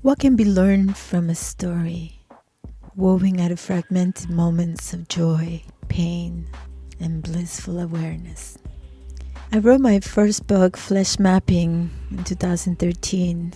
What can be learned from a story, woven out of fragmented moments of joy, pain, and blissful awareness? I wrote my first book, Flesh Mapping, in 2013.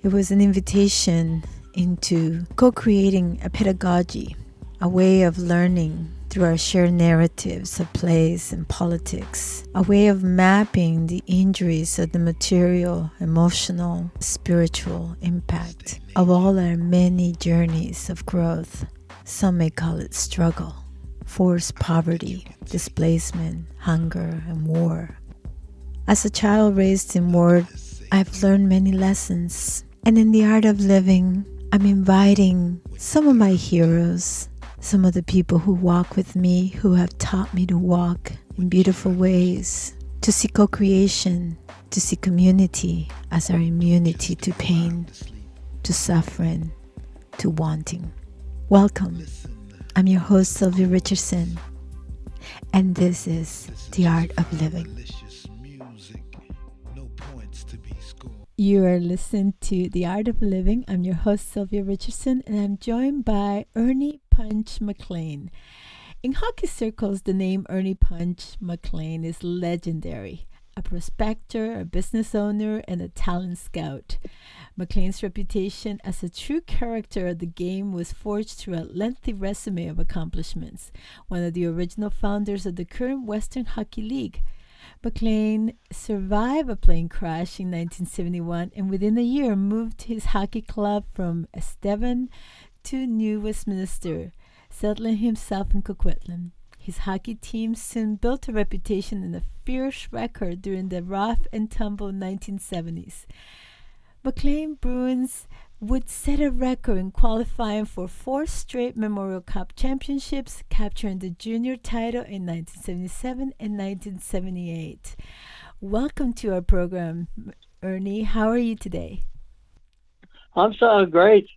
It was an invitation into co-creating a pedagogy, a way of learning through our shared narratives of place and politics, a way of mapping the injuries of the material, emotional, spiritual impact of all our many journeys of growth. Some may call it struggle, forced poverty, displacement, hunger, and war. As a child raised in war, I've learned many lessons. And in the art of living, I'm inviting some of my heroes, some of the people who walk with me, who have taught me to walk in beautiful ways, to see co-creation, to see community as our immunity to pain, to suffering, to wanting. Welcome. I'm your host, Sylvia Richardson, and this is The Art of Living. You are listening to The Art of Living. I'm your host, Sylvia Richardson, and I'm joined by Ernie Punch McLean. In hockey circles, the name Ernie Punch McLean is legendary. A prospector, a business owner, and a talent scout. McLean's reputation as a true character of the game was forged through a lengthy resume of accomplishments. One of the original founders of the current Western Hockey League. McLean survived a plane crash in 1971 and within a year moved his hockey club from Estevan to New Westminster, settling himself in Coquitlam. His hockey team soon built a reputation and a fierce record during the rough-and-tumble 1970s. McLean Bruins would set a record in qualifying for 4 straight Memorial Cup championships, capturing the junior title in 1977 and 1978. Welcome to our program, Ernie. How are you today? I'm sounding great.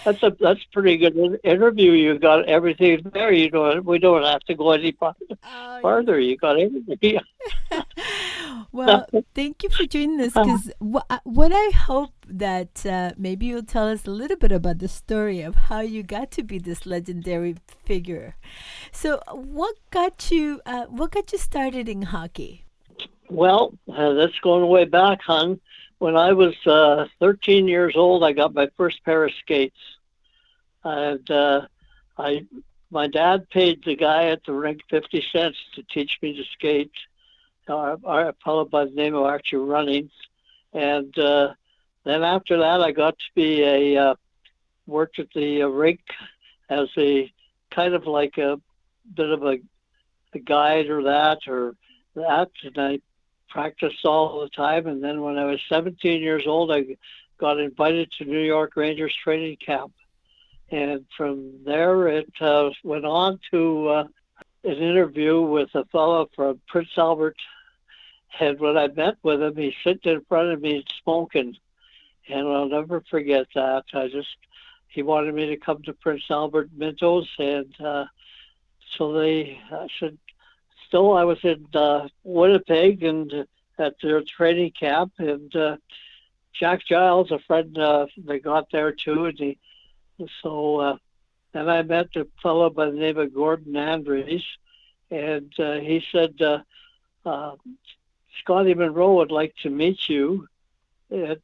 That's pretty good interview. You got everything there. We don't have to go any farther. You got everything. Well, thank you for joining us. Because what I hope that maybe you'll tell us a little bit about the story of how you got to be this legendary figure. So, what got you started in hockey? Well, that's going way back, hon. When I was 13 years old, I got my first pair of skates, and my dad paid the guy at the rink 50 cents to teach me to skate. A fellow by the name of Archie Running, and then after that, I got to be worked at the rink as a kind of like a bit of a guide or that, and I practiced all the time. And then when I was 17 years old, I got invited to New York Rangers training camp. And from there, it went on to an interview with a fellow from Prince Albert. And when I met with him, he's sitting in front of me smoking. And I'll never forget that. He wanted me to come to Prince Albert Mintos. And I said, still, I was in Winnipeg and at their training camp, and Jack Giles, a friend, they got there too, and then I met a fellow by the name of Gordon Andres, and he said, Scotty Monroe would like to meet you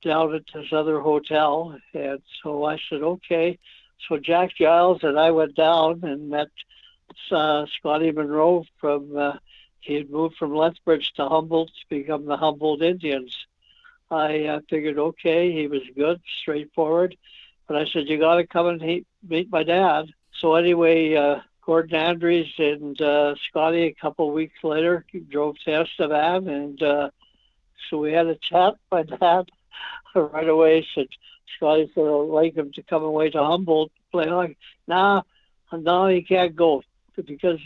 down at this other hotel, and so I said, okay. So Jack Giles and I went down and met Scotty Monroe he had moved from Lethbridge to Humboldt to become the Humboldt Indians. I figured, okay, he was good, straightforward. But I said, you got to come and meet my dad. So anyway, Gordon Andres and Scotty, a couple of weeks later, drove to Estevan. And so we had a chat. My dad right away said, Scotty said, I'd like him to come away to Humboldt, play hockey. No, he can't go. Because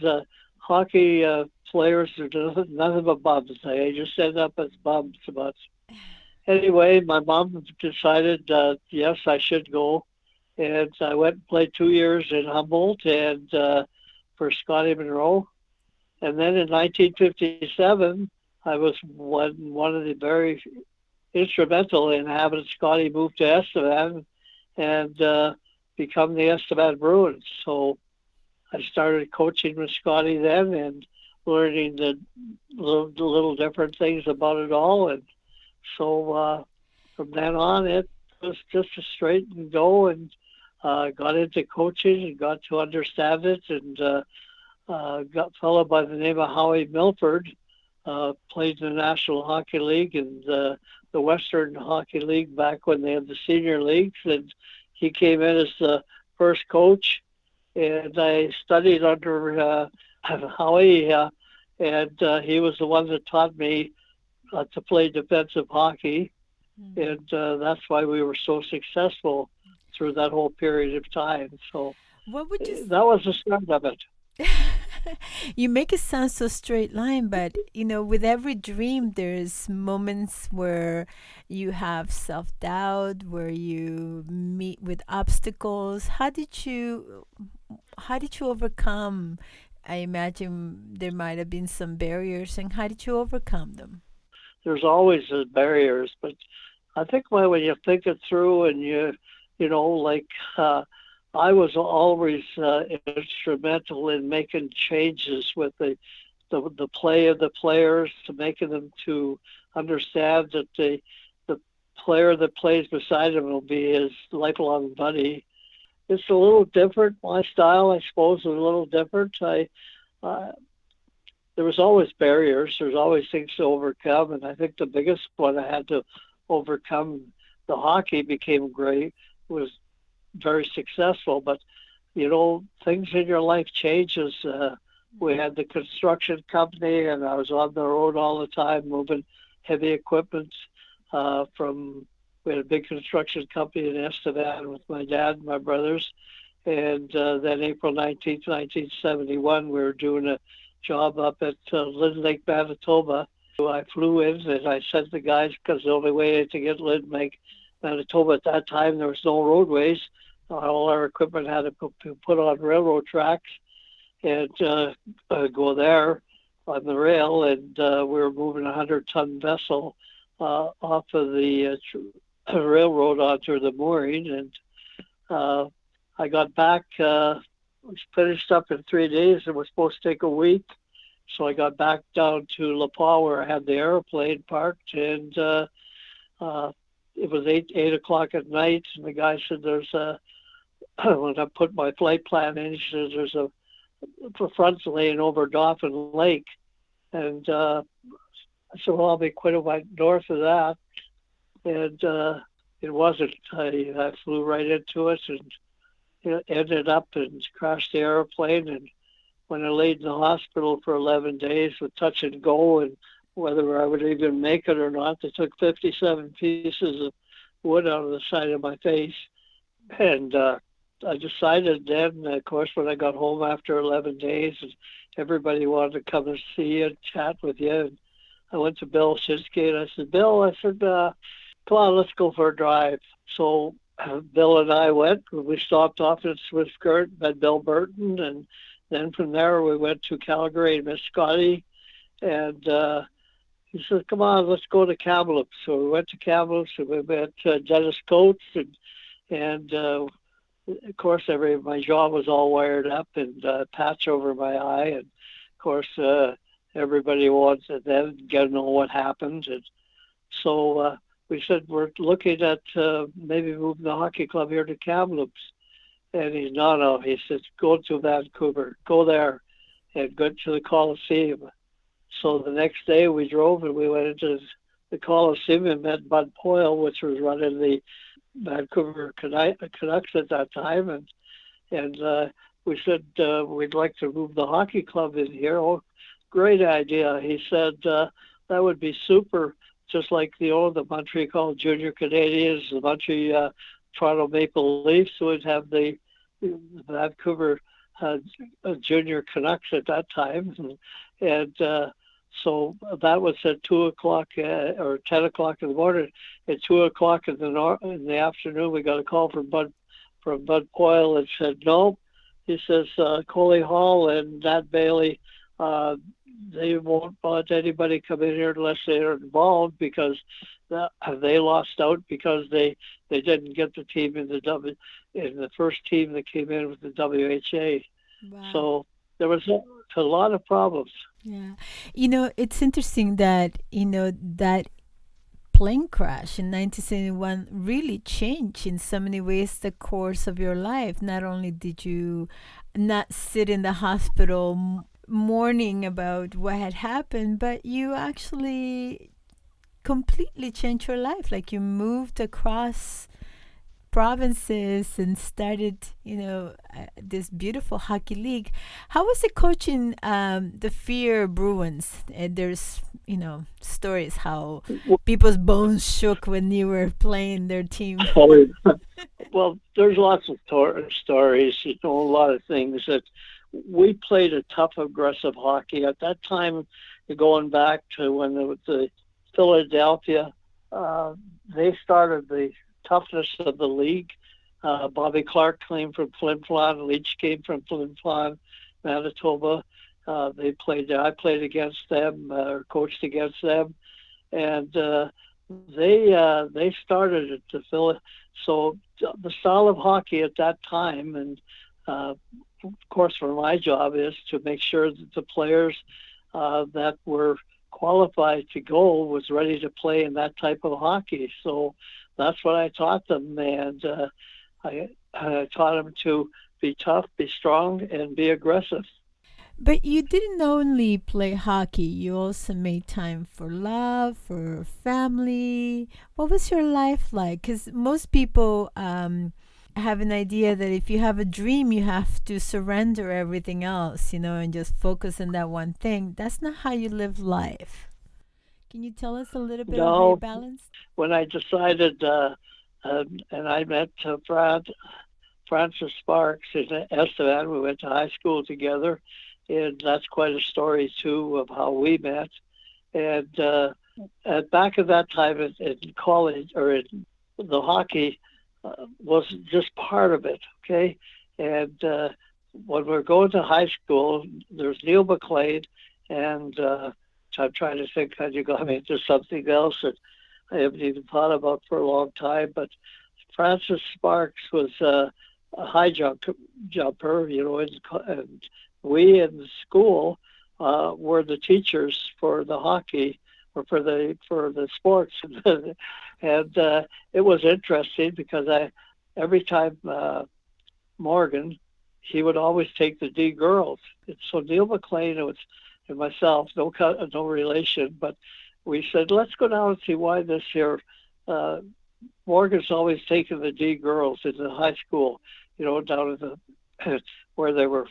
hockey players are nothing but bums. They just end up as bums. But anyway, my mom decided, yes, I should go. And I went and played 2 years in Humboldt and for Scotty Monroe. And then in 1957, I was one of the very instrumental in having Scotty move to Estevan and become the Estevan Bruins. So I started coaching with Scotty then and learning the little different things about it all. And so from then on, it was just a straight and go, and got into coaching and got to understand it, and got a fellow by the name of Howie Milford, played in the National Hockey League and the Western Hockey League back when they had the senior leagues, and he came in as the first coach, and I studied under Howie, and he was the one that taught me to play defensive hockey, and that's why we were so successful through that whole period of time. So What would you that was the start of it. You make it sound so straight line, but with every dream, there's moments where you have self doubt, where you meet with obstacles. How did you overcome? I imagine there might have been some barriers, and how did you overcome them? There's always barriers, but I think when you think it through and like I was always instrumental in making changes with the play of the players, to making them to understand that the player that plays beside him will be his lifelong buddy. It's a little different. My style, I suppose, is a little different. There was always barriers. There's always things to overcome, and I think the biggest one I had to overcome, the hockey became great, was very successful, but things in your life changes. We had the construction company, and I was on the road all the time moving heavy equipment we had a big construction company in Estevan with my dad and my brothers, and then April 19th, 1971, we were doing a job up at Lynn Lake, Manitoba. I flew in and I sent the guys, because the only way to get Lynn Lake, Manitoba at that time, there was no roadways. All our equipment had to be put on railroad tracks and go there on the rail, and we were moving a 100-ton vessel off of the railroad onto the mooring, and I got back, was finished up in 3 days. It was supposed to take a week, so I got back down to La Paz where I had the airplane parked, and it was 8 o'clock at night, and the guy said, when I put my flight plan in, he says, there's a front's laying over Dauphin Lake. And I said, well, I'll be quite a bit north of that. And it wasn't. I flew right into it and ended up and crashed the airplane. And when I laid in the hospital for 11 days with touch and go, and whether I would even make it or not, they took 57 pieces of wood out of the side of my face. And I decided then, of course, when I got home after 11 days, and everybody wanted to come and see you and chat with you. And I went to Bill Shinsky and I said, Bill, come on, let's go for a drive. So Bill and I went. We stopped off in Swift-Current, met Bill Burton, and then from there we went to Calgary and met Scotty. And he said, come on, let's go to Kamloops. So we went to Kamloops and we met Dennis Coates, and of course, my jaw was all wired up and patch over my eye. And of course, everybody wants to then get to know what happened. And so we said, we're looking at maybe moving the hockey club here to Kamloops. And he's, no. He says, go to Vancouver, go there and go to the Coliseum. So the next day we drove and we went into the Coliseum and met Bud Poyle, which was running the Vancouver Canucks at that time, and we said we'd like to move the hockey club in here. Oh, great idea. He said that would be super, just like the Montreal Junior Canadiens, the Montreal Toronto Maple Leafs would have the Vancouver Junior Canucks at that time, and so that was at 2 o'clock or 10 o'clock in the morning. At 2 o'clock in the afternoon, we got a call from Bud Poyle and said no. He says Coley Hall and Nat Bailey they won't let anybody come in here unless they're involved because they lost out because they didn't get the team in the first team that came in with the WHA. Wow. So there was a lot of problems. Yeah. It's interesting that, that plane crash in 1971 really changed in so many ways the course of your life. Not only did you not sit in the hospital mourning about what had happened, but you actually completely changed your life. Like you moved across provinces and started, this beautiful hockey league. How was it coaching the Fear Bruins? There's, stories how people's bones shook when you were playing their team. Well, there's lots of stories, a lot of things that we played a tough, aggressive hockey at that time. Going back to when the Philadelphia, they started the toughness of the league. Bobby Clark came from Flin Flon, Leach came from Flin Flon, Manitoba. They played there. I played against them, or coached against them, and they started at the Philly. So the style of hockey at that time, and of course, for my job is to make sure that the players that were qualified to go was ready to play in that type of hockey. So that's what I taught them, and I taught them to be tough, be strong, and be aggressive. But you didn't only play hockey, you also made time for love, for family. What was your life like? Because most people have an idea that if you have a dream, you have to surrender everything else, and just focus on that one thing. That's not how you live life. Can you tell us a little bit of how you No, balance? when I decided, and I met Francis Sparks in Estevan. We went to high school together, and that's quite a story too of how we met. And back at that time in college or in the hockey was just part of it. Okay, and when we were going to high school, there's Neil McLean, and I'm trying to think how you got me into something else that I haven't even thought about for a long time. But Francis Sparks was high jumper, and we in the school were the teachers for the hockey or for the sports, and it was interesting because every time Morgan, he would always take the D girls. And so Neil McLean and myself, no relation, but we said let's go down and see why this here. Morgan's always taken the D girls in the high school, down in the where they were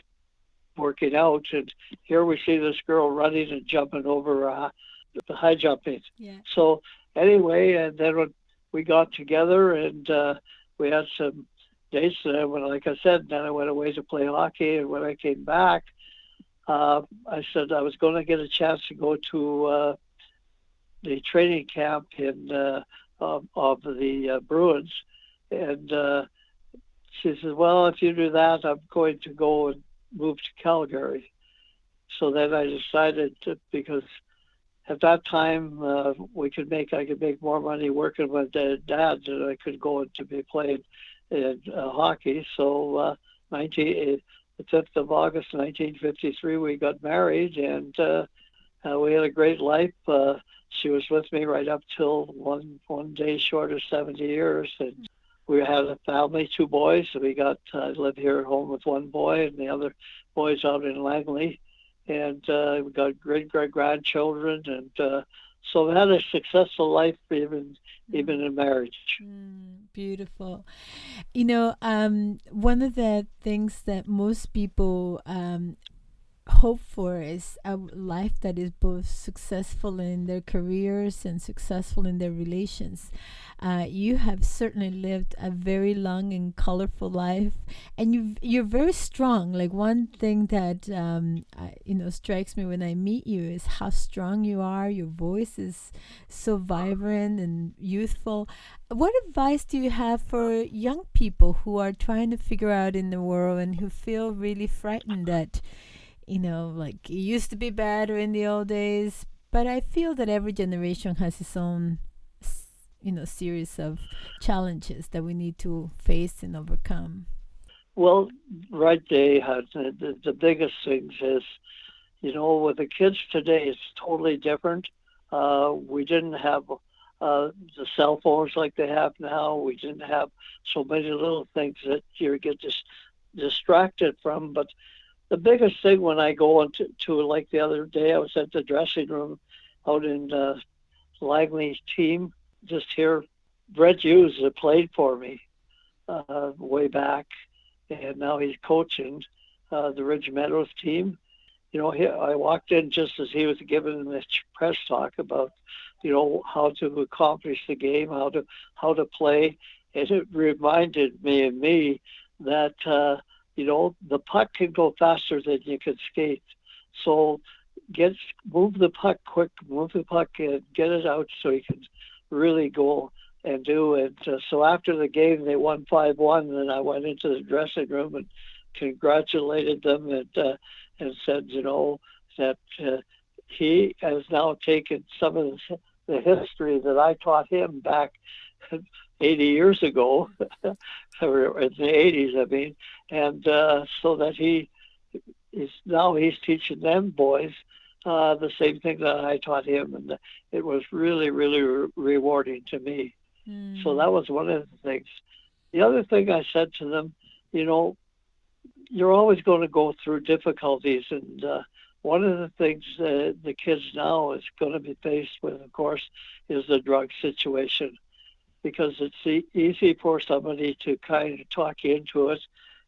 working out, and here we see this girl running and jumping over the high jumping. Yeah. So anyway, and then when we got together and we had some dates, like I said, then I went away to play hockey, and when I came back, I said I was going to get a chance to go to the training camp of the Bruins, and she says, well, if you do that, I'm going to go and move to Calgary. So then I decided because at that time I could make more money working with Dad than I could go to be playing in hockey. So the 5th of August 1953 we got married, and we had a great life. She was with me right up till one day short of 70 years, and we had a family, 2 boys. So we got live here at home with 1 boy, and the other boy's out in Langley, and we got great grandchildren, and so we had a successful life even in marriage. Beautiful. One of the things that most people hope for is a life that is both successful in their careers and successful in their relations. You have certainly lived a very long and colorful life, and you're very strong. Like one thing that strikes me when I meet you is how strong you are. Your voice is so vibrant and youthful. What advice do you have for young people who are trying to figure out in the world and who feel really frightened that like it used to be better in the old days. But I feel that every generation has its own, series of challenges that we need to face and overcome. Well, right, they had the biggest things is, with the kids today, it's totally different. We didn't have the cell phones like they have now. We didn't have so many little things that you get distracted from. But the biggest thing when I go into like the other day, I was at the dressing room out in Langley's team, just here. Brett Hughes that played for me way back, and now he's coaching the Ridge Meadows team. I walked in just as he was giving the press talk about, how to accomplish the game, how to play, and it reminded me that the puck can go faster than you can skate. So move the puck quick, move the puck and get it out so you can really go and do it. So after the game, they won 5-1, and I went into the dressing room and congratulated them and said, that he has now taken some of the history that I taught him back 80 years ago, or in the 80s, I mean, and so that he's teaching them boys the same thing that I taught him, and it was really, really rewarding to me. So that was one of the things. The other thing I said to them, you're always going to go through difficulties, and one of the things the kids now is going to be faced with, of course, is the drug situation, because it's easy for somebody to kind of talk you into it.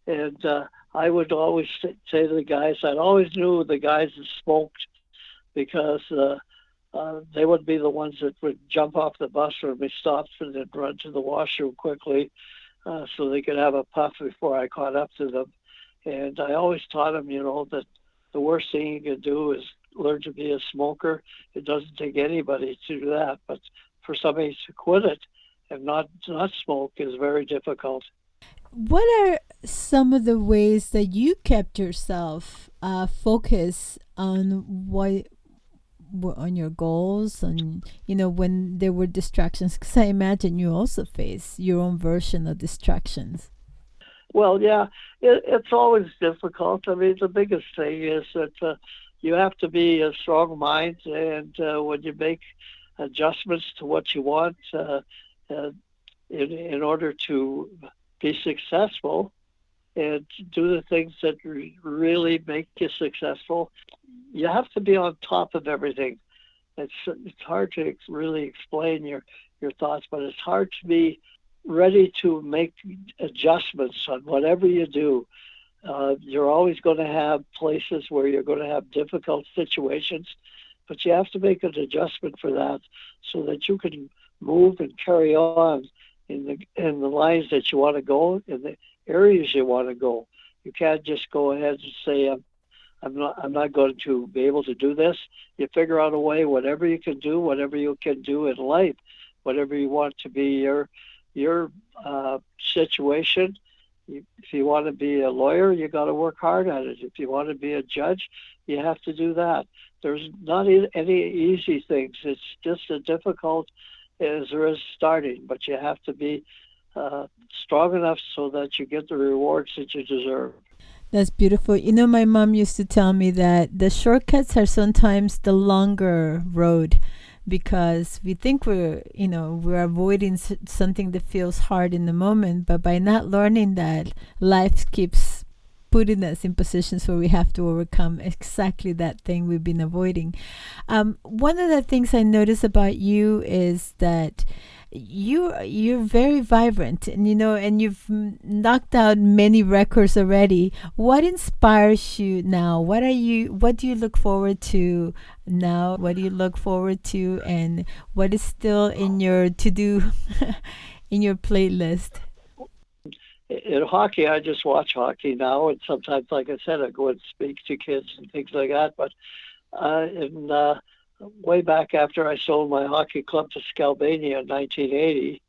And I would always say to the guys, I always knew the guys that smoked, because they would be the ones that would jump off the bus or be stopped and then run to the washroom quickly so they could have a puff before I caught up to them. And I always taught them, that the worst thing you can do is learn to be a smoker. It doesn't take anybody to do that, but for somebody to quit it and not smoke is very difficult. What are some of the ways that you kept yourself focused on your goals, and when there were distractions? Because I imagine you also face your own version of distractions. Well, yeah, it's always difficult. I mean, the biggest thing is that you have to be a strong mind, and when you make adjustments to what you want in order to be successful and do the things that really make you successful, you have to be on top of everything. It's hard to really explain your thoughts, but it's hard to be ready to make adjustments on whatever you do. You're always going to have places where you're going to have difficult situations, but you have to make an adjustment for that so that you can move and carry on in the lines that you want to go, in the areas you want to go. You can't just go ahead and say, I'm not going to be able to do this. You figure out a way, whatever you can do in life, whatever you want to be your situation. If you want to be a lawyer, you got to work hard at it. If you want to be a judge, you have to do that. There's not any easy things. It's just as difficult as there is starting, but you have to be strong enough so that you get the rewards that you deserve. That's beautiful. My mom used to tell me that the shortcuts are sometimes the longer road, because we think we're avoiding something that feels hard in the moment, but by not learning that, life keeps putting us in positions where we have to overcome exactly that thing we've been avoiding. One of the things I notice about you is that you're very vibrant, and and you've knocked out many records already. What inspires you now? What do you look forward to now? What do you look forward to, and what is still in your to-do in your playlist? In hockey, I just watch hockey now, and sometimes, like I said, I go and speak to kids and things like that. But way back after I sold my hockey club to Scalbania in 1980,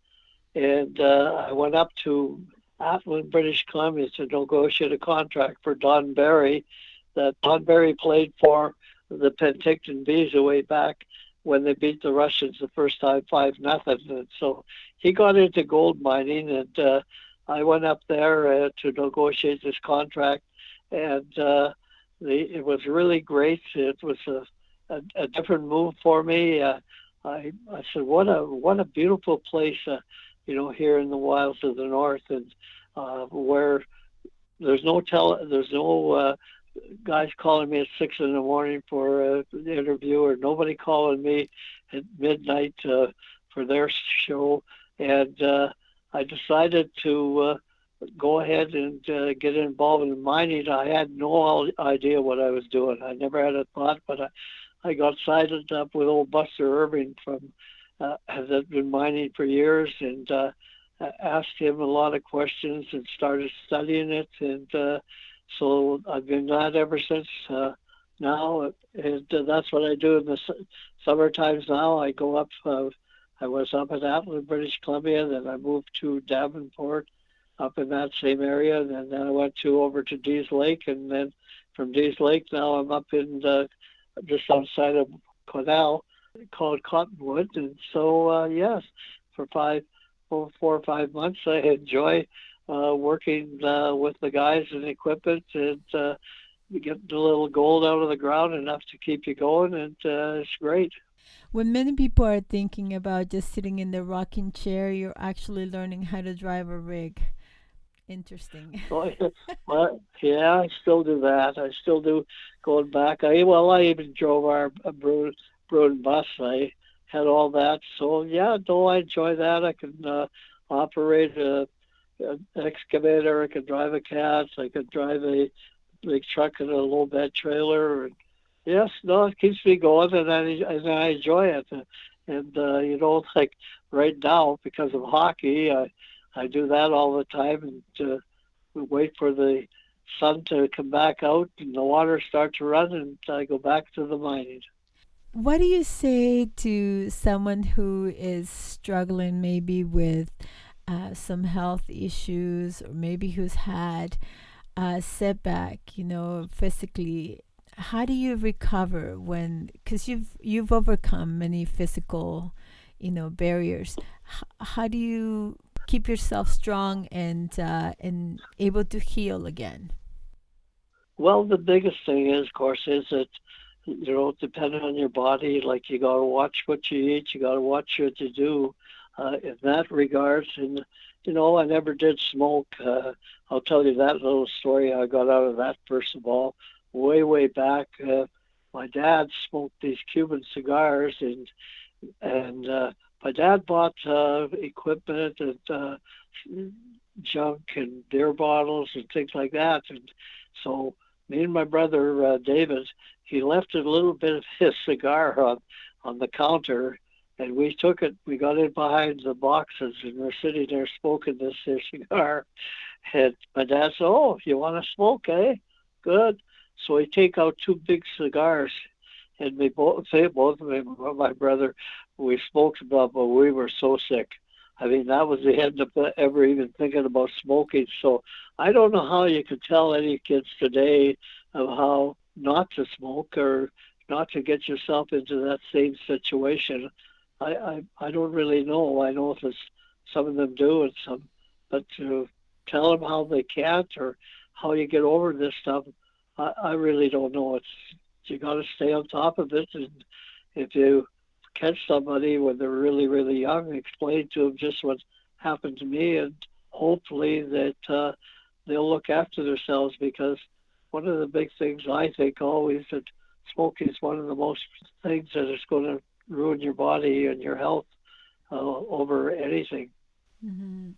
and I went up to Athlone, British Columbia to negotiate a contract for Don Barry, that Don Barry played for the Penticton Bees way back when they beat the Russians the first time 5-0. And so he got into gold mining, and I went up there to negotiate this contract, and it was really great. It was a different move for me. I said, what a beautiful place, here in the wilds of the north, and where there's no guys calling me at 6 a.m. for an interview, or nobody calling me at midnight for their show. And I decided to go ahead and get involved in mining. I had no idea what I was doing. I never had a thought, but I got sided up with old Buster Irving from had been mining for years, and asked him a lot of questions and started studying it. And so I've been that ever since now. And that's what I do in the summer times now. I go up. I was up in Athlone, British Columbia, then I moved to Davenport, up in that same area, and then I went over to Dease Lake, and then from Dease Lake now I'm up in just outside of Coquitlam, called Cottonwood. And so yes, for 4 or 5 months I enjoy working with the guys and equipment, and getting a little gold out of the ground, enough to keep you going, and it's great. When many people are thinking about just sitting in the rocking chair, you're actually learning how to drive a rig. Interesting. Well, yeah, I still do that. I still do, going back. I even drove our Bruin bus. I had all that. So yeah, no, I enjoy that. I can operate an excavator. I can drive a cat. I can drive a big truck and a low bed trailer. And yes, no, it keeps me going, and I enjoy it. And like right now, because of hockey, I do that all the time, and we wait for the sun to come back out and the water start to run, and I go back to the mining. What do you say to someone who is struggling maybe with some health issues, or maybe who's had a setback, physically? How do you recover because you've overcome many physical, barriers? How do you keep yourself strong and able to heal again? Well, the biggest thing is, of course, is that, depending on your body, like you got to watch what you eat, you got to watch what you do in that regards. And, I never did smoke. I'll tell you that little story. I got out of that, first of all, way back. My dad smoked these Cuban cigars, and my dad bought equipment and junk and beer bottles and things like that. And so me and my brother, David, he left a little bit of his cigar on the counter, and we took it. We got in behind the boxes, and we're sitting there smoking this cigar. And my dad said, "Oh, you want to smoke, eh? Good." So we take out 2 big cigars, and both of me, my brother, we smoked about, but we were so sick. I mean, that was the end of ever even thinking about smoking. So I don't know how you could tell any kids today of how not to smoke, or not to get yourself into that same situation. I don't really know. I know that some of them do, and some, but to tell them how they can't, or how you get over this stuff, I really don't know. You got to stay on top of it, and if you catch somebody when they're really, really young, explain to them just what happened to me, and hopefully that they'll look after themselves. Because one of the big things I think always, that smoking is one of the most things that is going to ruin your body and your health over anything. Mm-hmm.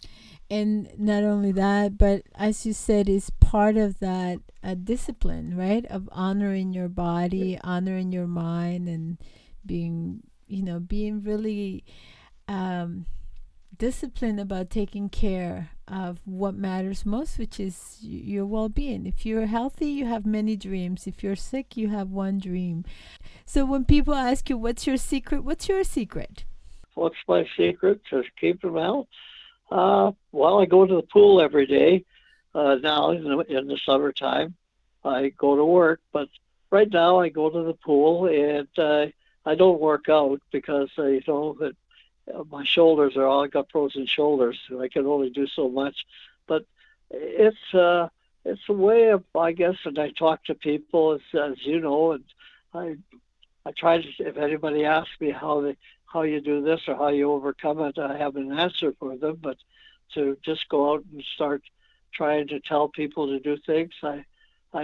And not only that, but as you said, it's part of that discipline, right? Of honoring your body, honoring your mind, and being really disciplined about taking care of what matters most, which is your well-being. If you're healthy, you have many dreams. If you're sick, you have one dream. So when people ask you, what's your secret? What's your secret? What's my secret to keeping well? Well, I go to the pool every day now in the summertime. I go to work. But right now I go to the pool, and I don't work out because that my shoulders are all, I got frozen shoulders, so I can only do so much. But it's a way of, I guess, and I talk to people as you know, and I I try to, if anybody asks me how you do this or how you overcome it, I have an answer for them. But to just go out and start trying to tell people to do things, I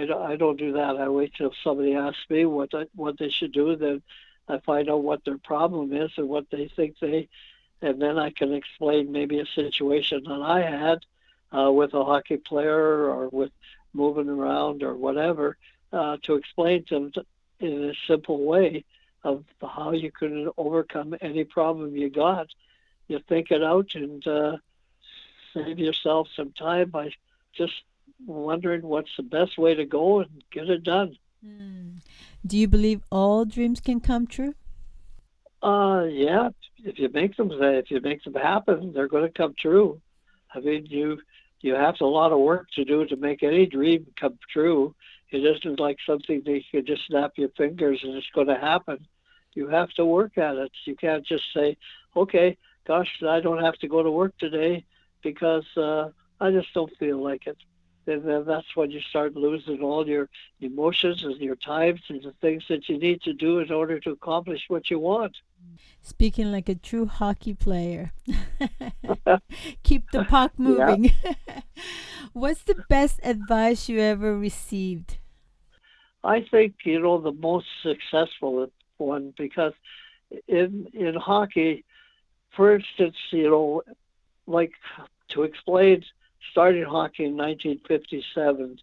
don't do that. I wait till somebody asks me what they should do. Then I find out what their problem is and what they think and then I can explain maybe a situation that I had with a hockey player or with moving around or whatever, to explain to them in a simple way of how you can overcome any problem you got. You think it out and save yourself some time by just wondering what's the best way to go and get it done. Mm. Do you believe all dreams can come true? Yeah. If you make them happen, they're going to come true. I mean, you have a lot of work to do to make any dream come true. It isn't like something that you can just snap your fingers and it's going to happen. You have to work at it. You can't just say, okay, gosh, I don't have to go to work today because I just don't feel like it. And then that's when you start losing all your emotions and your times and the things that you need to do in order to accomplish what you want. Speaking like a true hockey player. Keep the puck Yeah. moving. What's the best advice you ever received? I think, the most successful one, because in hockey, for instance, like, to explain, starting hockey in 1957,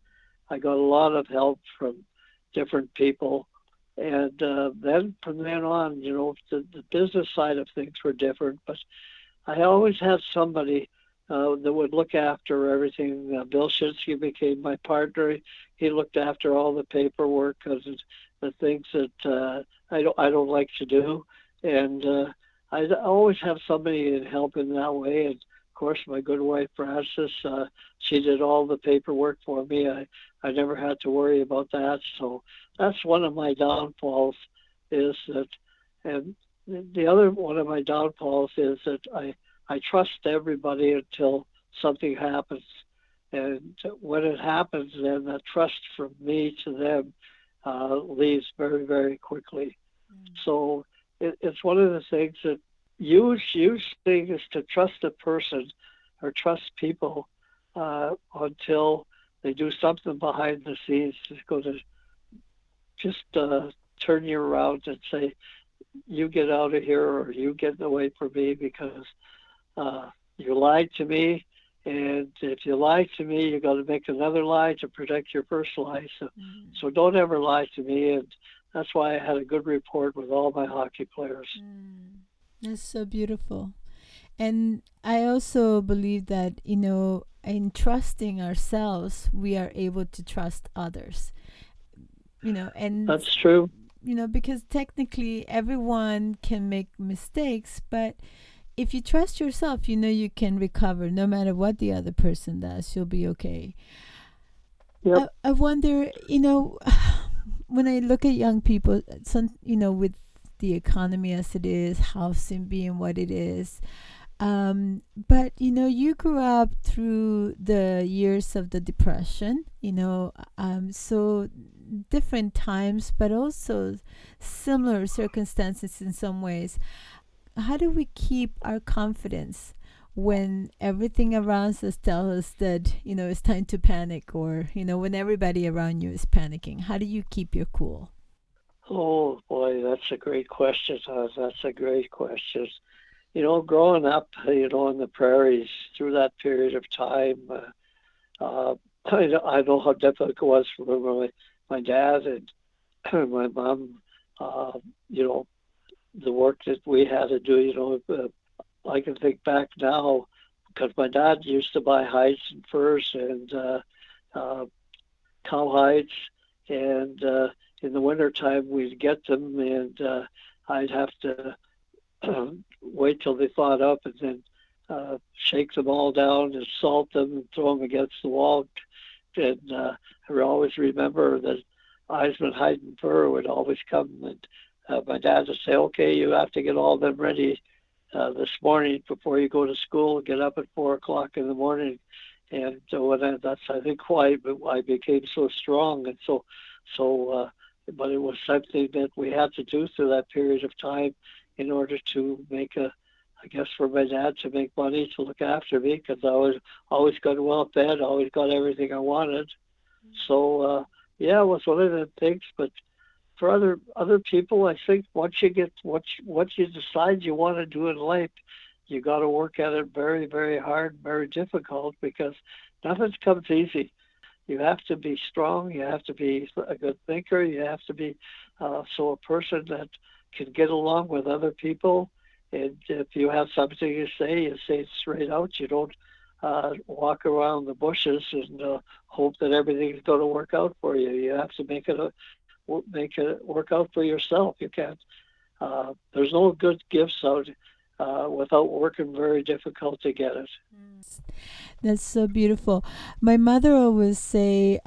I got a lot of help from different people. And then from then on, the business side of things were different. But I always had somebody that would look after everything. Bill Shinsky became my partner. He looked after all the paperwork and the things that I don't like to do. And I always have somebody to help in that way. And of course, my good wife Frances, she did all the paperwork for me. I never had to worry about that. So that's one of my downfalls, is that, and the other one of my downfalls is that I trust everybody until something happens. And when it happens, then the trust from me to them leaves very, very quickly. So it's one of the things that huge thing is to trust a person or trust people until they do something behind the scenes that's going to just turn you around and say, you get out of here or you get away from me because you lied to me. And if you lie to me, you got to make another lie to protect your first lie. So don't ever lie to me. And that's why I had a good rapport with all my hockey players. That's so beautiful. And I also believe that, in trusting ourselves, we are able to trust others. And That's true. because technically everyone can make mistakes, but if you trust yourself, you can recover no matter what the other person does. You'll be okay. Yep. I wonder, when I look at young people, with the economy as it is, housing being what it is, but you grew up through the years of the depression, so different times, but also similar circumstances in some ways. How do we keep our confidence when everything around us tells us that it's time to panic, or when everybody around you is panicking? How do you keep your cool? Oh boy, that's a great question. That's a great question. Growing up, in the prairies through that period of time, I know how difficult it was for my dad and my mom. The work that we had to do. I can think back now because my dad used to buy hides and furs and cow hides, and in the wintertime we'd get them, and I'd have to wait till they thawed up and then shake them all down and salt them and throw them against the wall, And I always remember that Eisman, Hyde, and Burr would always come, and my dad would say, okay, you have to get all them ready this morning before you go to school, get up at 4 o'clock in the morning. And that's, I think, why I became so strong. And but it was something that we had to do through that period of time in order to I guess for my dad to make money to look after me, because I was always got well fed, always got everything I wanted. So, it was one of the things. But for other people, I think once you decide you want to do in life, you got to work at it very, very hard, very difficult, because nothing comes easy. You have to be strong. You have to be a good thinker. You have to be a person that can get along with other people. And if you have something to say, you say it straight out. You don't walk around the bushes and hope that everything's going to work out for you. You have to make it work out for yourself. You can't. There's no good gifts out without working very difficult to get it. That's so beautiful. My mother always say,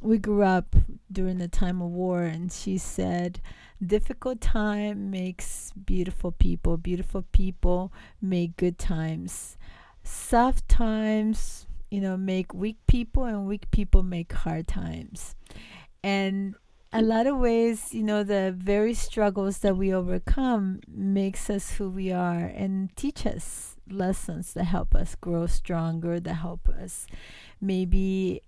we grew up during the time of war, and she said, difficult time makes beautiful people. Beautiful people make good times. Soft times, make weak people, and weak people make hard times. And a lot of ways, the very struggles that we overcome makes us who we are and teach us lessons that help us grow stronger, that help us maybe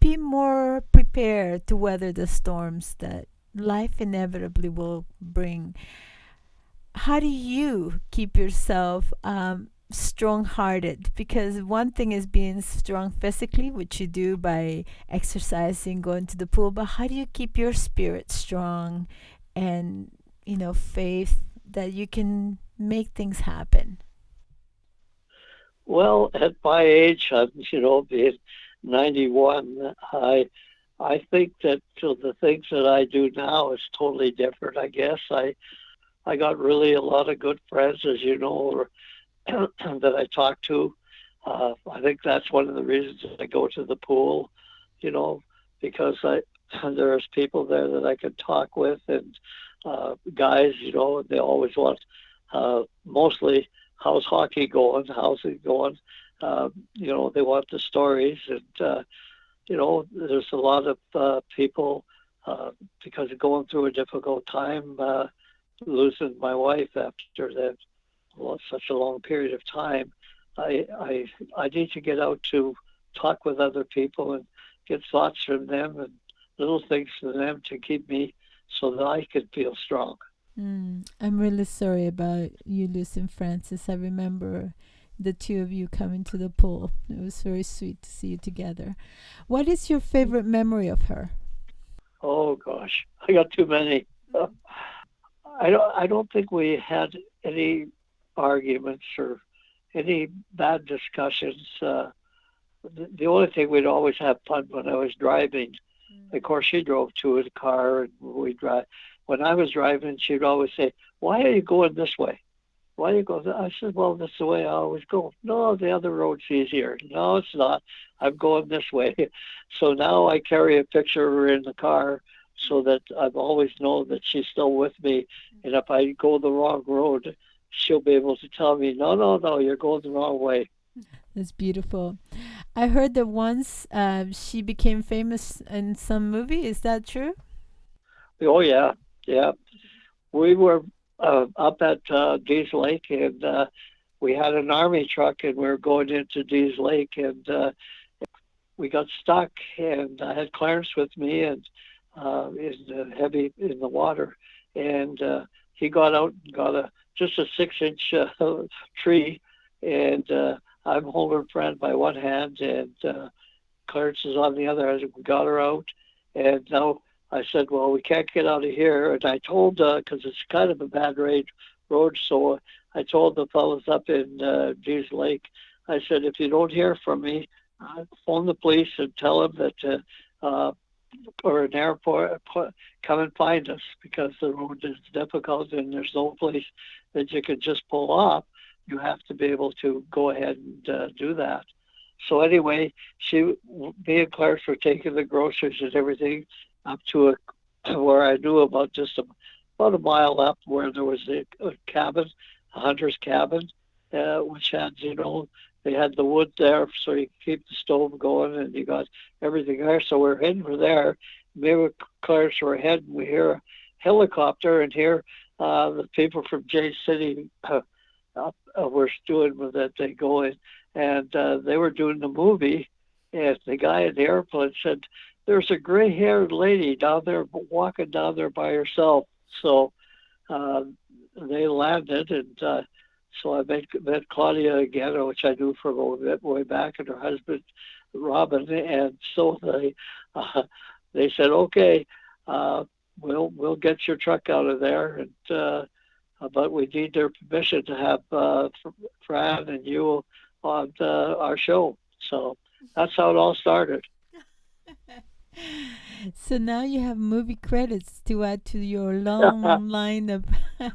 be more prepared to weather the storms that life inevitably will bring. How do you keep yourself strong-hearted? Because one thing is being strong physically, which you do by exercising, going to the pool, but how do you keep your spirit strong and faith that you can make things happen? Well, at my age, being 91, I think that the things that I do now is totally different. I guess I got really a lot of good friends, as you know, that I talk to. I think that's one of the reasons I go to the pool, because there's people there that I can talk with, and guys, they always want mostly how's hockey going, how's it going. They want the stories, and there's a lot of people because of going through a difficult time, losing my wife after that. Such a long period of time, I need to get out to talk with other people and get thoughts from them and little things from them to keep me so that I can feel strong. I'm really sorry about you losing Frances. I remember the two of you coming to the pool. It was very sweet to see you together. What is your favorite memory of her? Oh gosh, I got too many. I don't think we had any arguments or any bad discussions. The only thing, we'd always have fun when I was driving. Of course, she drove to the car, and we'd drive. When I was driving, she'd always say, "Why are you going this way? Why are you going?" I said, "Well, that's the way I always go." "No, the other road's easier." "No, it's not. I'm going this way." So now I carry a picture of her in the car so that I've always known that she's still with me. And if I go the wrong road, she'll be able to tell me, no, you're going the wrong way. That's beautiful. I heard that once she became famous in some movie. Is that true? Oh, yeah. We were up at Dease Lake, and we had an army truck, and we were going into Dease Lake, and we got stuck, and I had Clarence with me, and heavy in the water, and he got out and got just a 6-inch tree, and I'm holding Fran by one hand, and Clarence is on the other. We got her out, and now I said, well, we can't get out of here. And I told, because it's kind of a bad road, so I told the fellows up in Dease Lake, I said, if you don't hear from me, phone the police and tell them that, or an airport, come and find us, because the road is difficult and there's no place that you can just pull off. You have to be able to go ahead and do that. So anyway, me and Clarence were taking the groceries and everything up to where I knew about about a mile up where there was a cabin, a hunter's cabin, which had, they had the wood there so you could keep the stove going and you got everything there. So we're heading for there. Maybe with Clarence were heading. We hear a helicopter and hear the people from J City were doing that they go in. And they were doing the movie. And the guy in the airplane said, there's a gray-haired lady down there walking down there by herself. So they landed, and so I met Claudia again, which I knew from way back, and her husband Robin. And so they said, "Okay, we'll get your truck out of there, and but we need their permission to have Fran and you on our show." So that's how it all started. So now you have movie credits to add to your long line of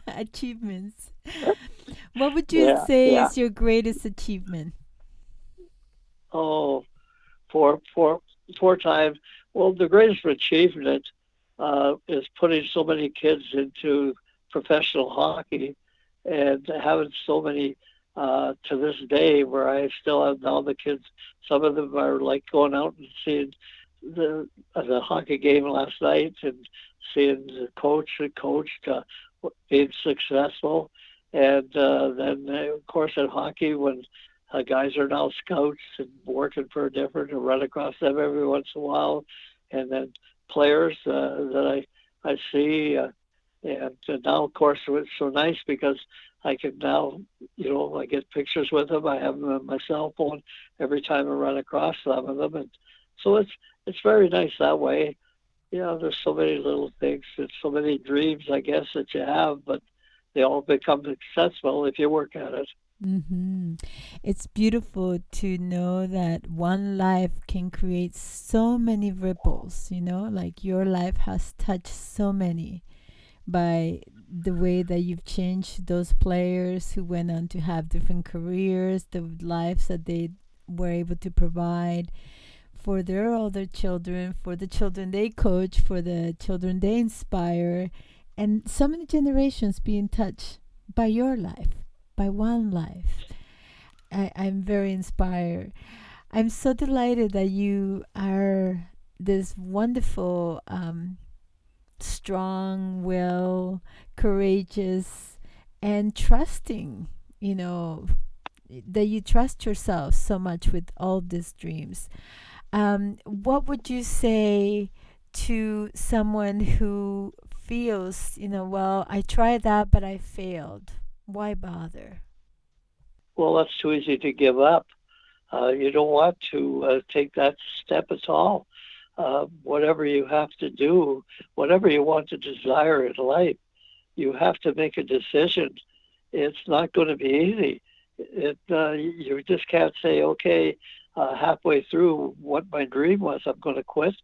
achievements. What would you say Yeah. is your greatest achievement? Oh, four times. Well, the greatest achievement is putting so many kids into professional hockey and having so many to this day where I still have all the kids. Some of them are like going out and seeing the hockey game last night and seeing the coach and coached being successful. And then, of course, in hockey, when guys are now scouts and working for a different and run across them every once in a while. And then players that I see. And now, of course, it's so nice because I can now, I get pictures with them. I have them on my cell phone every time I run across some of them. And so it's very nice that way. There's so many little things. There's so many dreams, I guess, that you have, but they all become successful if you work at it. Mm-hmm. It's beautiful to know that one life can create so many ripples, like your life has touched so many by the way that you've changed those players who went on to have different careers, the lives that they were able to provide for their older children, for the children they coach, for the children they inspire, and so many generations being touched by your life, by one life. I'm very inspired. I'm so delighted that you are this wonderful, strong will, courageous, and trusting, that you trust yourself so much with all these dreams. What would you say to someone who feels, well, I tried that, but I failed? Why bother? Well, that's too easy to give up. You don't want to take that step at all. Whatever you have to do, whatever you want to desire in life, you have to make a decision. It's not going to be easy. You just can't say, okay, halfway through what my dream was, I'm going to quit.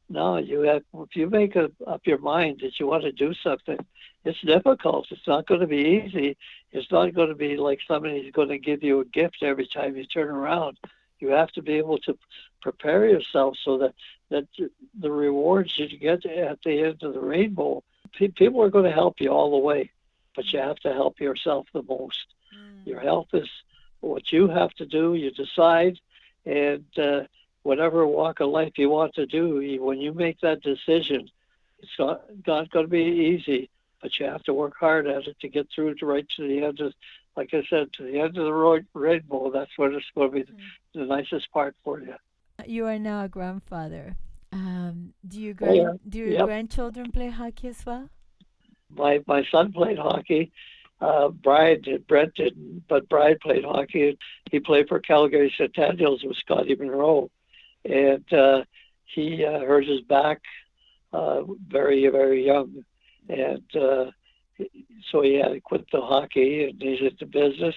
No, if you make up your mind that you want to do something, it's difficult. It's not going to be easy. It's not going to be like somebody's going to give you a gift every time you turn around. You have to be able to prepare yourself so that the rewards you get at the end of the rainbow, people are going to help you all the way, but you have to help yourself the most. Your health is what you have to do. You decide, and whatever walk of life you want to do, when you make that decision, it's not going to be easy, but you have to work hard at it to get through right to the end of, like I said, to the end of the rainbow. That's what it's going to be the nicest part for you. You are now a grandfather. Do your Yep. grandchildren play hockey as well? My son played hockey. Brett didn't, but Brad played hockey. He played for Calgary Centennials with Scotty Monroe. And he hurt his back very, very young. And so he had to quit the hockey and he's into business.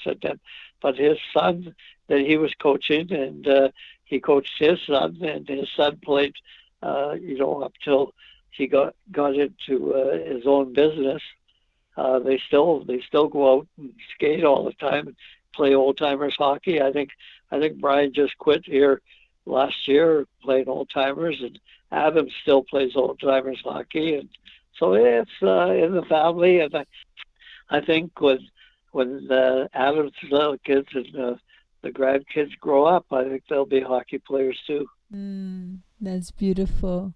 But his son that he was coaching, and he coached his son, and his son played, up till he got into his own business. They still go out and skate all the time. play old timers hockey. I think Brian just quit here last year playing old timers, and Adam still plays old timers hockey, and so it's in the family. And I think when Adam's kids and the grandkids grow up, I think they'll be hockey players too. That's beautiful.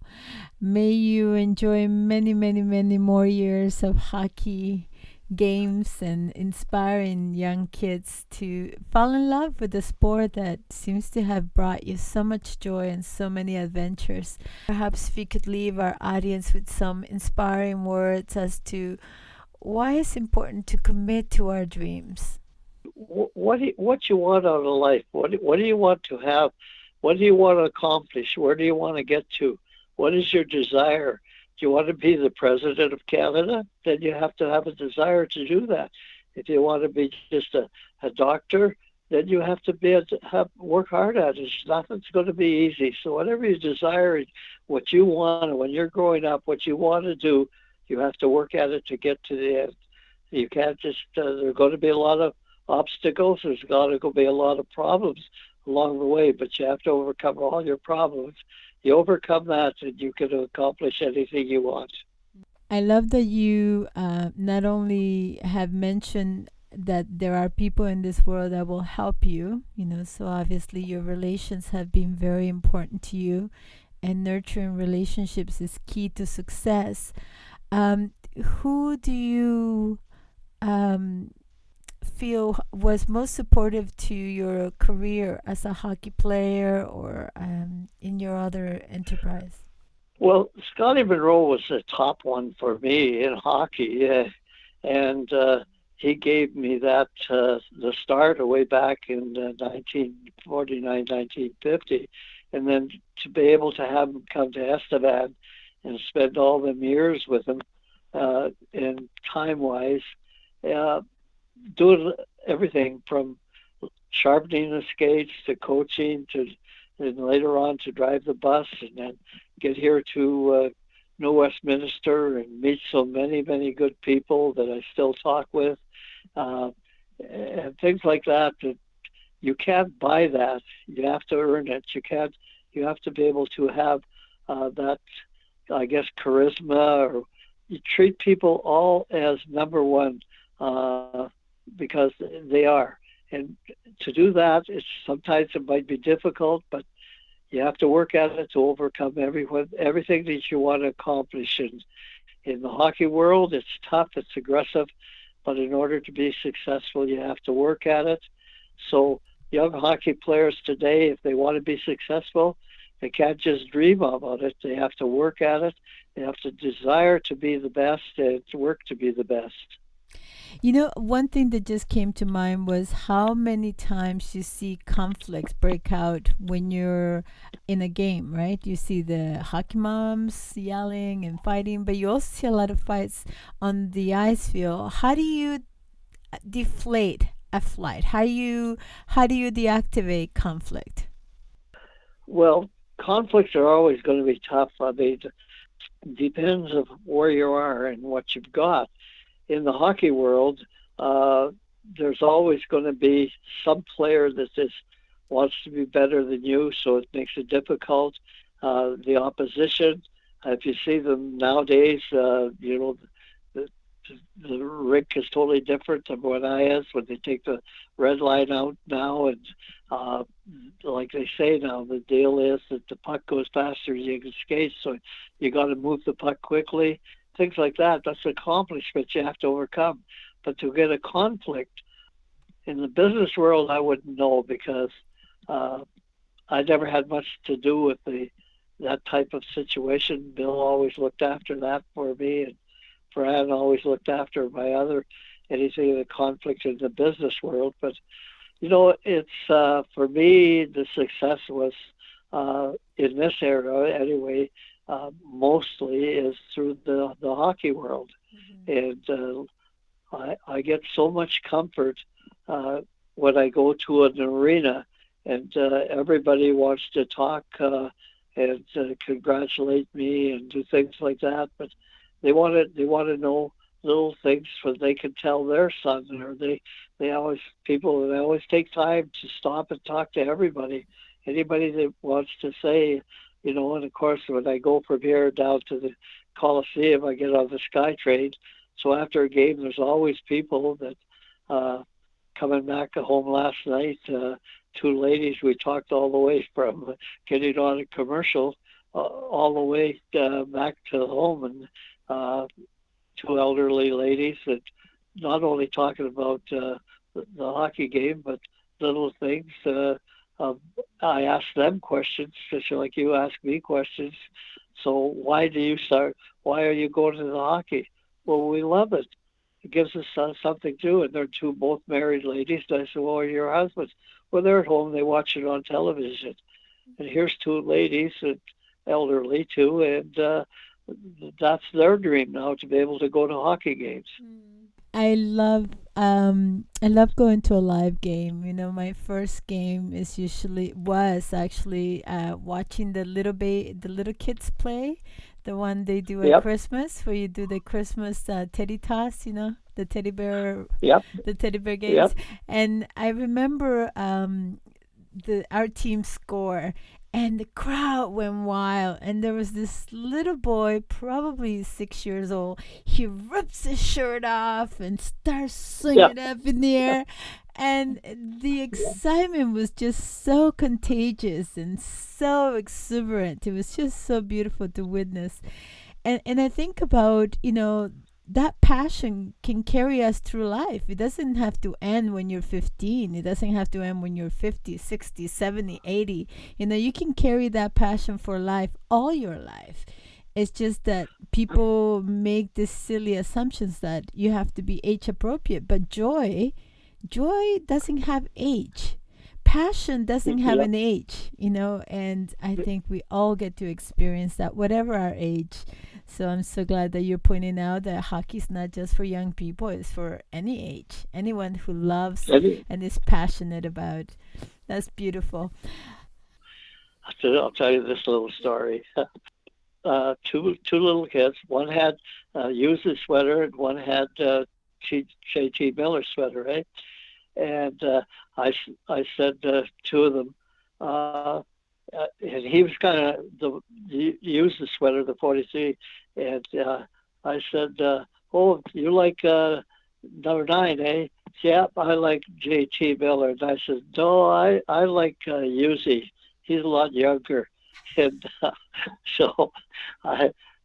May you enjoy many, many, many more years of hockey games and inspiring young kids to fall in love with the sport that seems to have brought you so much joy and so many adventures. Perhaps if you could leave our audience with some inspiring words as to why it's important to commit to our dreams. What you want out of life? What do you want to have? What do you want to accomplish? Where do you want to get to? What is your desire? Do you want to be the president of Canada? Then you have to have a desire to do that. If you want to be just a doctor, then you have to work hard at it. Nothing's going to be easy. So whatever you desire, what you want, when you're growing up, what you want to do, you have to work at it to get to the end. You can't just, there are going to be a lot of obstacles. There's going to be a lot of problems along the way, but you have to overcome all your problems. You overcome that and you can accomplish anything you want. I love that you not only have mentioned that there are people in this world that will help you, so obviously your relations have been very important to you, and nurturing relationships is key to success. Who do you feel was most supportive to your career as a hockey player or in your other enterprise? Well, Scotty Monroe was the top one for me in hockey, and he gave me that the start way back in 1949, 1950, and then to be able to have him come to Estevan and spend all them years with him, and time-wise, doing everything from sharpening the skates to coaching to, and later on to drive the bus, and then get here to know Westminster and meet so many, many good people that I still talk with, and things like that. That you can't buy that. You have to earn it. You have to be able to have that, I guess, charisma, or you treat people all as number one, because they are. And to do that, sometimes it might be difficult, but you have to work at it to overcome everything that you want to accomplish. And in the hockey world, it's tough, it's aggressive, but in order to be successful, you have to work at it. So young hockey players today, if they want to be successful, they can't just dream about it. They have to work at it. They have to desire to be the best and to work to be the best. One thing that just came to mind was how many times you see conflicts break out when you're in a game, right? You see the hockey moms yelling and fighting, but you also see a lot of fights on the ice field. How do you deflate a fight? How do you deactivate conflict? Well, conflicts are always going to be tough. I mean, it depends of where you are and what you've got. In the hockey world, there's always going to be some player that just wants to be better than you, so it makes it difficult. The opposition, if you see them nowadays, the rink is totally different than when when they take the red line out now, and like they say now, the deal is that the puck goes faster than you can skate, so you got to move the puck quickly. Things like that, that's an accomplishment you have to overcome. But to get a conflict in the business world, I wouldn't know, because I never had much to do with that type of situation. Bill always looked after that for me, and Brad always looked after anything of the conflict in the business world. But, it's, for me, the success was, in this era anyway, mostly is through the hockey world. Mm-hmm. And I get so much comfort when I go to an arena and everybody wants to talk and congratulate me and do things like that, but they want to know little things where they can tell their son, or they always take time to stop and talk to everybody, anybody that wants to say, and of course when I go from here down to the Coliseum, I get on the SkyTrain. So after a game, there's always people that coming back home last night. Two ladies, we talked all the way from getting on a commercial all the way back to home, and two elderly ladies that not only talking about the hockey game, but little things. I asked them questions, just like you ask me questions. So why do you start? Why are you going to the hockey? Well, we love it. It gives us something to do. And they're both married ladies. And I said, well, are your husbands? Well, they're at home. They watch it on television. And here's two ladies, and elderly too, and that's their dream now, to be able to go to hockey games. I love going to a live game. My first game was actually watching the little kids play, the one they do at Yep. Christmas, where you do the Christmas teddy toss, the teddy bear, Yep. the teddy bear games. Yep. And I remember our team score, and the crowd went wild, and there was this little boy, probably 6 years old. He rips his shirt off and starts swinging up in the air, and the excitement was just so contagious and so exuberant. It was just so beautiful to witness. And I think about, that passion can carry us through life. It doesn't have to end when you're 15. It doesn't have to end when you're 50, 60, 70, 80. You can carry that passion for life all your life. It's just that people make these silly assumptions that you have to be age appropriate. But joy doesn't have age. Passion doesn't have an age, and I think we all get to experience that, whatever our age. So I'm so glad that you're pointing out that hockey is not just for young people, it's for any age, anyone who loves and is passionate about. That's beautiful. I'll tell you this little story. Two little kids. One had Use's sweater, and one had J.T. Miller's sweater, right? And I said two of them, and he was kind of used the sweater, the 43, and I said, "Oh, you like number 9, eh?" "Yeah, I like J.T. Miller." And I said, "No, I like Yuzi. He's a lot younger." And so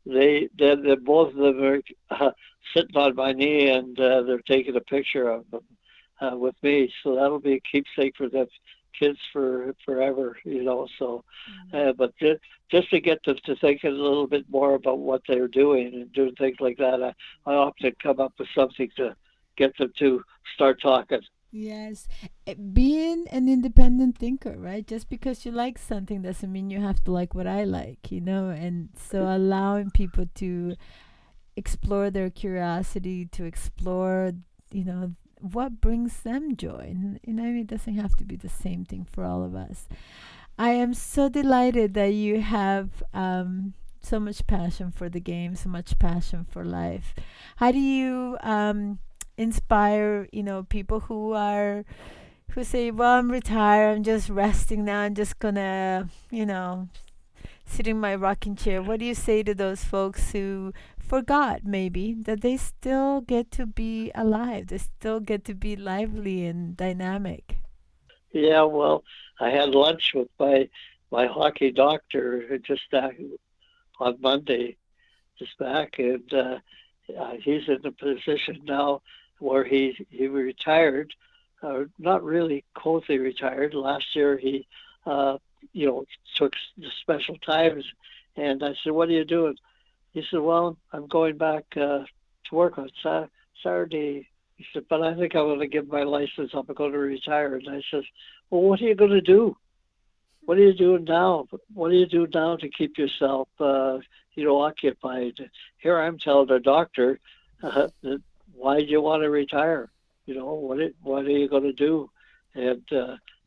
they both of them are sitting on my knee, and they're taking a picture of them with me. So that'll be a keepsake for the kids for forever, So, but just to get them to think a little bit more about what they're doing and doing things like that, I often come up with something to get them to start talking. Yes, being an independent thinker, right? Just because you like something doesn't mean you have to like what I like, And so allowing people to explore their curiosity, to explore, what brings them joy. And, it doesn't have to be the same thing for all of us. I am so delighted that you have so much passion for the game, so much passion for life. How do you inspire, people who say, well, I'm retired, I'm just resting now, I'm just gonna, sit in my rocking chair? What do you say to those folks who forgot maybe that they still get to be alive, they still get to be lively and dynamic? Yeah, well, I had lunch with my hockey doctor just on Monday, just back, and he's in a position now where he retired, not really coldly retired. Last year he, took the special times, and I said, "What are you doing?" He said, "Well, I'm going back to work on Saturday." He said, "But I think I'm going to give my license up. I'm going to retire." And I said, "Well, what are you going to do? What are you doing now? What do you do now to keep yourself, occupied?" Here I'm telling the doctor, that, why do you want to retire? What are you going to do? And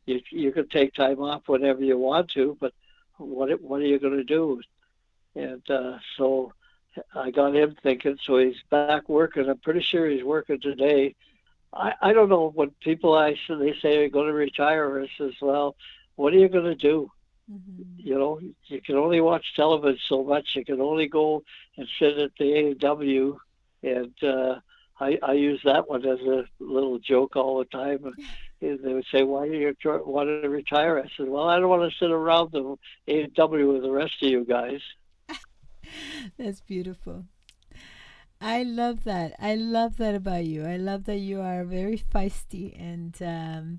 you can take time off whenever you want to, but what are you going to do? And so I got him thinking, so he's back working. I'm pretty sure he's working today. I don't know when people they say they're going to retire. I says, well, what are you going to do? Mm-hmm. You know, you can only watch television so much. You can only go and sit at the A&W, and I use that one as a little joke all the time. And they would say, "Why do you want to retire?" I said, "Well, I don't want to sit around the A&W with the rest of you guys." That's beautiful. I love that. I love that about you. I love that you are very feisty and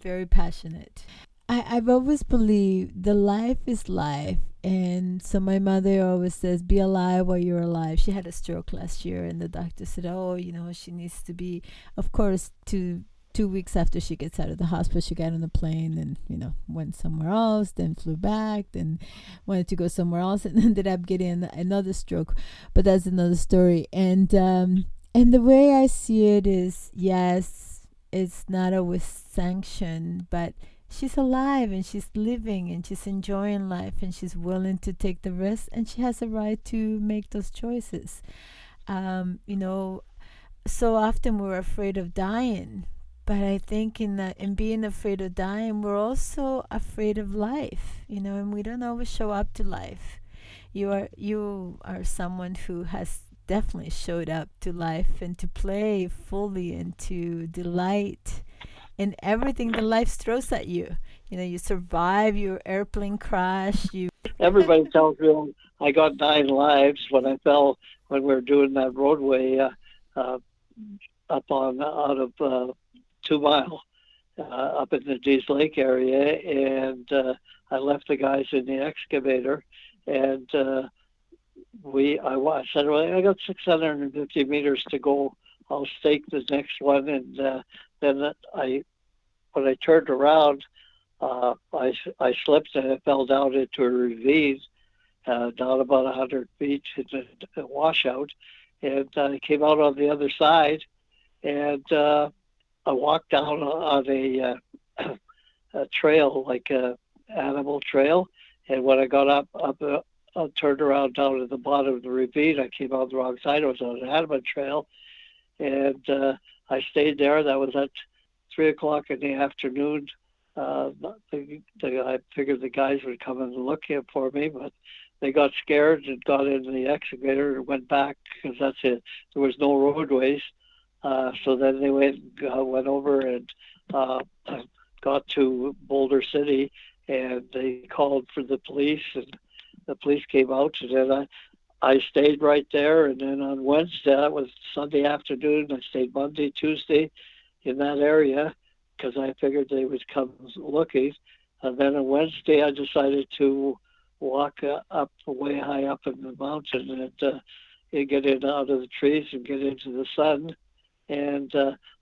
very passionate. I've always believed the life is life. And so my mother always says, be alive while you're alive. She had a stroke last year, and the doctor said, oh, she needs to be, of course, 2 weeks after she gets out of the hospital, she got on a plane and, went somewhere else, then flew back, then wanted to go somewhere else and ended up getting another stroke. But that's another story. And the way I see it is, yes, it's not always sanctioned, but she's alive and she's living and she's enjoying life and she's willing to take the risk and she has a right to make those choices. Um, you know, so often we're afraid of dying, but I think in being afraid of dying, we're also afraid of life, and we don't always show up to life. You are someone who has definitely showed up to life and to play fully and to delight in everything the life throws at you. You survive your airplane crash. You Everybody tells me I got 9 lives when I fell when we were doing that roadway uh, up on out of 2 Mile up in the Dease Lake area, and I left the guys in the excavator, and I said, well, I got 650 meters to go. I'll stake the next one, and then when I turned around, I slipped and I fell down into a ravine down about 100 feet in a washout, and I came out on the other side, and I walked down on a trail, like a animal trail, and when I got up, I turned around down at the bottom of the ravine. I came out the wrong side. I was on an animal trail, and I stayed there. That was at 3 o'clock in the afternoon. I figured the guys would come and look for me, but they got scared and got into the excavator and went back because that's it. There was no roadways. So then they went over and got to Boulder City, and they called for the police, and the police came out, and then I stayed right there. And then on Wednesday, that was Sunday afternoon, I stayed Monday, Tuesday in that area because I figured they would come looking. And then on Wednesday, I decided to walk up way high up in the mountain and get in out of the trees and get into the sun. And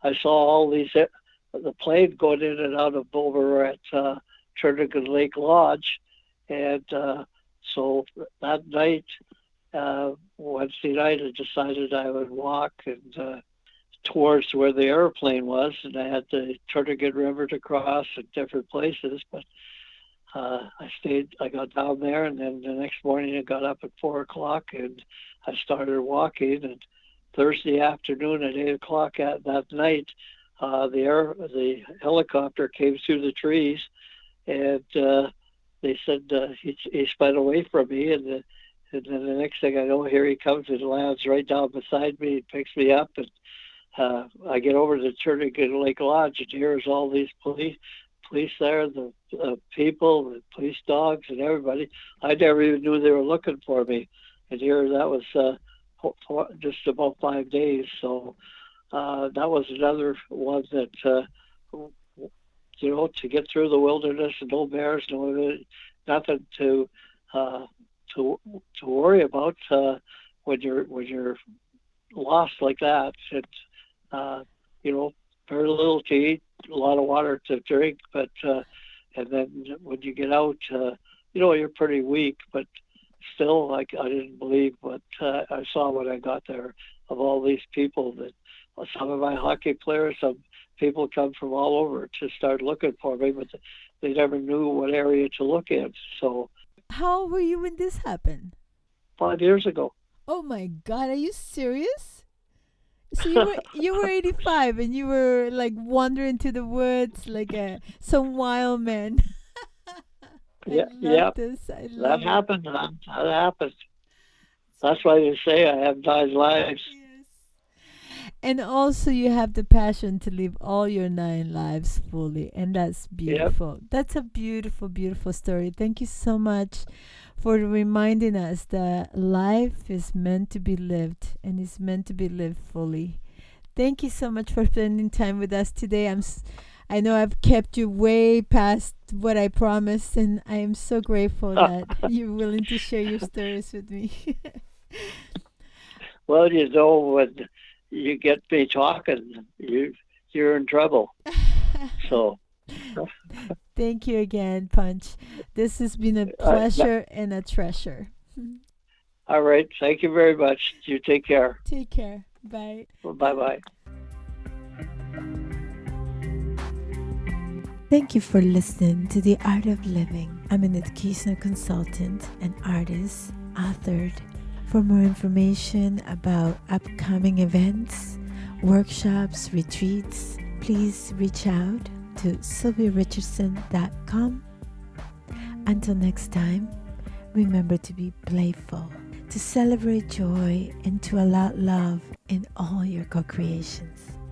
I saw all the plane going in and out of over at Turnagain Lake Lodge. And so that night, Wednesday night, I decided I would walk and towards where the airplane was, and I had the Turnagain River to cross at different places. But I got down there, and then the next morning I got up at 4 o'clock and I started walking. And Thursday afternoon at 8 o'clock that night, the helicopter came through the trees, and they said he sped away from me, and then the next thing I know, here he comes and lands right down beside me and picks me up, and I get over to Turnagain Lake Lodge, and here's all these police there, the people, the police dogs, and everybody. I never even knew they were looking for me, and here that was just about 5 days. So that was another one that to get through the wilderness, and no bears, nothing to worry about when you're lost like that. And very little to eat, a lot of water to drink, but and then when you get out, you're pretty weak, but still, I didn't believe what I saw when I got there, of all these people. That some of my hockey players, some people come from all over to start looking for me, but they never knew what area to look in. So How old were you when this happened? 5 years ago. Oh my God, are you serious? So you were 85 and you were like wandering to the woods like some wild man. I Yeah, love yeah, this. I that love it. happened, man. That happened. That's why they say I have 9 lives. Yes. And also, you have the passion to live all your 9 lives fully. And that's Yep. beautiful. That's a beautiful, beautiful story. Thank you so much for reminding us that life is meant to be lived and is meant to be lived fully. Thank you so much for spending time with us today. I know I've kept you way past what I promised, and I am so grateful that you're willing to share your stories with me. Well, when you get me talking, you're in trouble. So, Thank you again, Punch. This has been a yeah. pleasure and a treasure. All right. Thank you very much. You take care. Take care. Bye. Bye bye. Thank you for listening to The Art of Living. I'm an educational consultant, an artist, authored. For more information about upcoming events, workshops, retreats, please reach out to sylviarichardson.com. Until next time, remember to be playful, to celebrate joy, and to allow love in all your co-creations.